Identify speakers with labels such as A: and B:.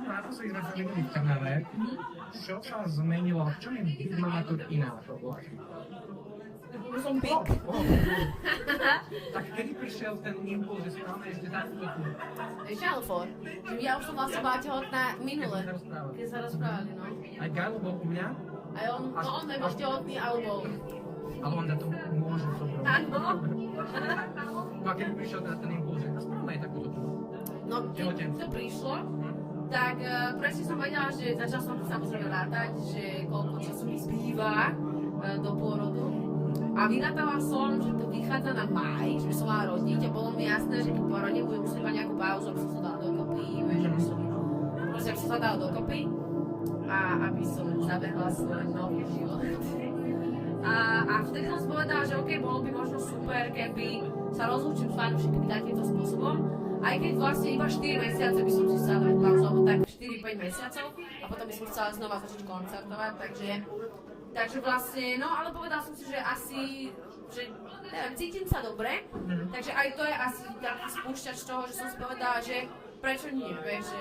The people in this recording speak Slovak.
A: naposledy sme sa videli v Trnave. Čo sa zmenilo? V čom je mama tu iná?
B: Už som pik.
A: Tak kedy prišiel ten impuls, že si máme ešte takúto tu?
B: Ešte ale for. Ja už som vlastne bola tehotná minule. Keď sa rozprávali, no.
A: Aj Galo bol u mňa?
B: Aj on, no on nebol tehotný, ale bol.
A: Ale on to môže zobrať.
B: Áno.
A: No a kedy prišiel ten impuls, že správame aj takúto tu?
B: No, keď to prišlo, tak presne som vedela, že začala som samozrejme rátať, že koľko času mi zbýva do pôrodu. A vyrátala som, že to vychádza na maj, že by som mala rodiť a bolo mi jasné, že keď porodím, budem musieť mať nejakú pauzu, aby som sa dala dokopy, vieš, aby som sa dala dokopy a aby som zabehla svoj nový život. A vtedy som si povedala, že OK, bolo by možno super, keby sa rozlúčim s fanúšikmi takýmto spôsobom. Aj keď vlastne iba 4 mesiace by som si chcela dať pauzu, alebo tak 4-5 mesiacov a potom by som chcela znova začať koncertovať, takže vlastne, no ale povedala som si, že asi, že neviem, cítim sa dobre, takže aj to je asi taký spúšťač toho, že som si povedala, že prečo nie, vieš, že...